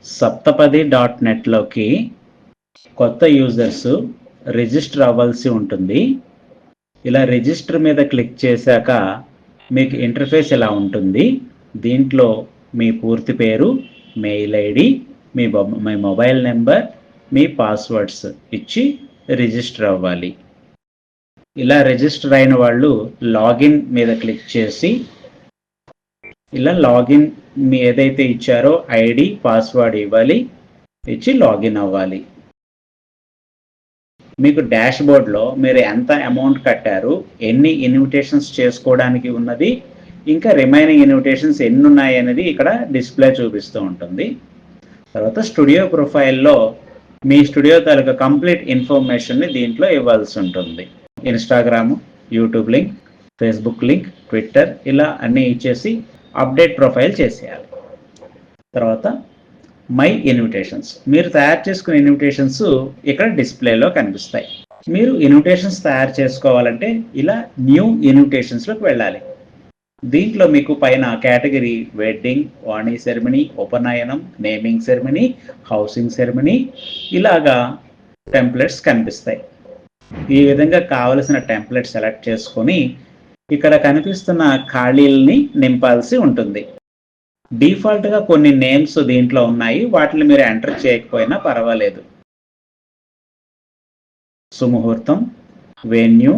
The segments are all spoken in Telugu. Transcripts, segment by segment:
saptapadi.netలోకి కొత్త యూజర్స్ రిజిస్టర్ అవ్వాల్సి ఉంటుంది. ఇలా రిజిస్టర్ మీద క్లిక్ చేశాక మీకు ఇంటర్ఫేస్ ఇలా ఉంటుంది. దీంట్లో మీ పూర్తి పేరు, మెయిల్ ఐడి, మీ మొబైల్ నెంబర్, మీ పాస్వర్డ్స్ ఇచ్చి రిజిస్టర్ అవ్వాలి. ఇలా రిజిస్టర్ అయిన వాళ్ళు లాగిన్ మీద క్లిక్ చేసి ఇలా లాగిన్ మీ ఏదైతే ఇచ్చారో ఐడి, పాస్వర్డ్ ఇవ్వాలి, ఇచ్చి లాగిన్ అవ్వాలి. మీకు డాష్ బోర్డ్లో మీరు ఎంత అమౌంట్ కట్టారు, ఎన్ని ఇన్విటేషన్స్ చేసుకోవడానికి ఉన్నది, ఇంకా రిమైనింగ్ ఇన్విటేషన్స్ ఎన్ని ఉన్నాయి అనేది ఇక్కడ డిస్ప్లే చూపిస్తూ ఉంటుంది. తర్వాత స్టూడియో ప్రొఫైల్లో మీ స్టూడియో తాలూకా కంప్లీట్ ఇన్ఫర్మేషన్ని దీంట్లో ఇవ్వాల్సి ఉంటుంది. Instagram, YouTube link, Facebook link, Twitter ఇలా అన్నీ ఇచ్చేసి అప్డేట్ ప్రొఫైల్ చేసేయాలి. తర్వాత మై ఇన్విటేషన్స్, మీరు తయారు చేసుకున్న ఇన్విటేషన్స్ ఇక్కడ డిస్ప్లేలో కనిపిస్తాయి. మీరు ఇన్విటేషన్స్ తయారు చేసుకోవాలంటే ఇలా న్యూ ఇన్విటేషన్స్లోకి వెళ్ళాలి. దీంట్లో మీకు పైన కేటగిరీ వెడ్డింగ్, వాణి సెరమనీ, ఉపనయనం, నేమింగ్ సెరమనీ, హౌసింగ్ సెరమనీ ఇలాగా టెంప్లెట్స్ కనిపిస్తాయి. ఈ విధంగా కావలసిన టెంప్లెట్ సెలెక్ట్ చేసుకొని ఇక్కడ కనిపిస్తున్న ఖాళీల్ని నింపాల్సి ఉంటుంది. డిఫాల్ట్గా కొన్ని నేమ్స్ దీంట్లో ఉన్నాయి, వాటిని మీరు ఎంటర్ చేయకపోయినా పర్వాలేదు. సుముహూర్తం, వెన్యూ,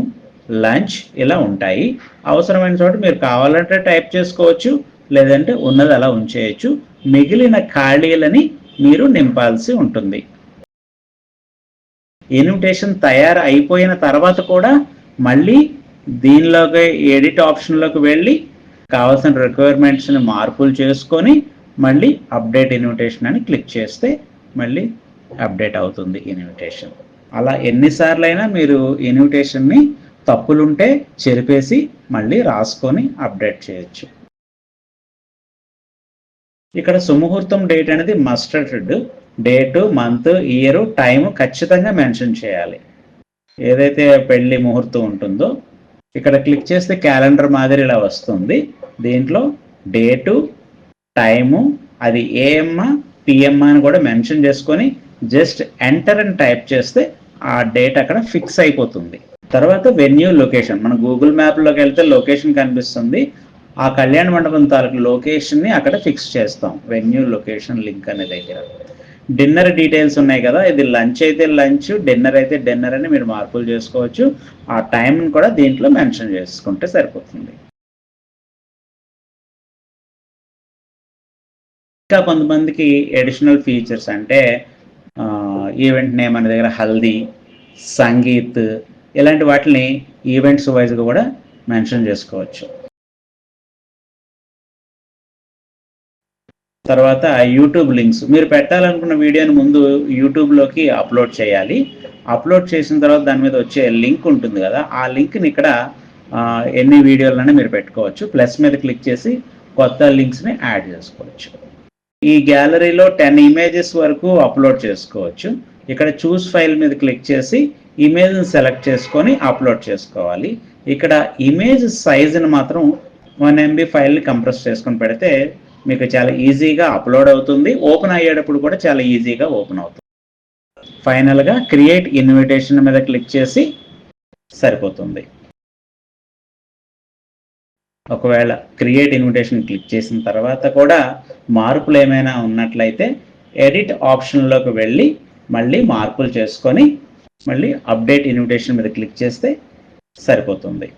లంచ్ ఇలా ఉంటాయి. అవసరమైన చోట మీరు కావాలంటే టైప్ చేసుకోవచ్చు, లేదంటే ఉన్నది అలా ఉంచేయచ్చు. మిగిలిన ఖాళీలని మీరు నింపాల్సి ఉంటుంది. ఇన్విటేషన్ తయారు అయిపోయిన తర్వాత కూడా మళ్ళీ దీనిలోకి ఎడిట్ ఆప్షన్లోకి వెళ్ళి కావాల్సిన రిక్వైర్మెంట్స్ని మార్పులు చేసుకొని మళ్ళీ అప్డేట్ ఇన్విటేషన్ అని క్లిక్ చేస్తే మళ్ళీ అప్డేట్ అవుతుంది ఇన్విటేషన్. అలా ఎన్నిసార్లు అయినా మీరు ఇన్విటేషన్ని తప్పులుంటే చెరిపేసి మళ్ళీ రాసుకొని అప్డేట్ చేయొచ్చు. ఇక్కడ సుముహూర్తం డేట్ అనేది mustard. Date, month, year, time ఖచ్చితంగా మెన్షన్ చేయాలి. ఏదైతే పెళ్లి ముహూర్తం ఉంటుందో ఇక్కడ క్లిక్ చేస్తే క్యాలెండర్ మాదిరి ఇలా వస్తుంది. దీంట్లో డేటు, టైము, అది ఏఎం, పిఎం అని కూడా మెన్షన్ చేసుకొని జస్ట్ ఎంటర్ అని టైప్ చేస్తే ఆ డేట్ అక్కడ ఫిక్స్ అయిపోతుంది. తర్వాత వెన్యూ లొకేషన్, మన గూగుల్ మ్యాప్లోకి వెళ్తే లొకేషన్ కనిపిస్తుంది. ఆ కళ్యాణ మండపం తాలూకు లొకేషన్ని అక్కడ ఫిక్స్ చేస్తాం. వెన్యూ లొకేషన్ లింక్ అనే దగ్గర డిన్నర్ డీటెయిల్స్ ఉన్నాయి కదా, ఇది లంచ్ అయితే లంచ్, డిన్నర్ అయితే డిన్నర్ అని మీరు మార్పులు చేసుకోవచ్చు. ఆ టైంని కూడా దీంట్లో మెన్షన్ చేసుకుంటే సరిపోతుంది. ఇంకా కొంతమందికి అడిషనల్ ఫీచర్స్ అంటే ఈవెంట్ నేమ్ అనే దగ్గర హల్దీ, సంగీత్ ఇలాంటి వాటిని ఈవెంట్స్ వైజ్గా కూడా మెన్షన్ చేసుకోవచ్చు. తర్వాత యూట్యూబ్ లింక్స్, మీరు పెట్టాలనుకున్న వీడియోని ముందు యూట్యూబ్లోకి అప్లోడ్ చేయాలి. అప్లోడ్ చేసిన తర్వాత దాని మీద వచ్చే లింక్ ఉంటుంది కదా, ఆ లింక్ని ఇక్కడ ఎన్ని వీడియోలైనా మీరు పెట్టుకోవచ్చు. ప్లస్ మీద క్లిక్ చేసి కొత్త లింక్స్ని యాడ్ చేసుకోవచ్చు. ఈ గ్యాలరీలో 10 ఇమేజెస్ వరకు అప్లోడ్ చేసుకోవచ్చు. ఇక్కడ చూస్ ఫైల్ మీద క్లిక్ చేసి ఇమేజ్ని సెలెక్ట్ చేసుకొని అప్లోడ్ చేసుకోవాలి. ఇక్కడ ఇమేజ్ సైజుని మాత్రం 1 MB ఫైల్ని కంప్రెస్ చేసుకొని పెడితే మీకు చాలా ఈజీగా అప్లోడ్ అవుతుంది. ఓపెన్ అయ్యేటప్పుడు కూడా చాలా ఈజీగా ఓపెన్ అవుతుంది. ఫైనల్గా క్రియేట్ ఇన్విటేషన్ మీద క్లిక్ చేసి సరిపోతుంది. ఒకవేళ క్రియేట్ ఇన్విటేషన్ క్లిక్ చేసిన తర్వాత కూడా మార్పులు ఏమైనా ఉన్నట్లయితే ఎడిట్ ఆప్షన్లోకి వెళ్ళి మళ్ళీ మార్పులు చేసుకొని మళ్ళీ అప్డేట్ ఇన్విటేషన్ మీద క్లిక్ చేస్తే సరిపోతుంది.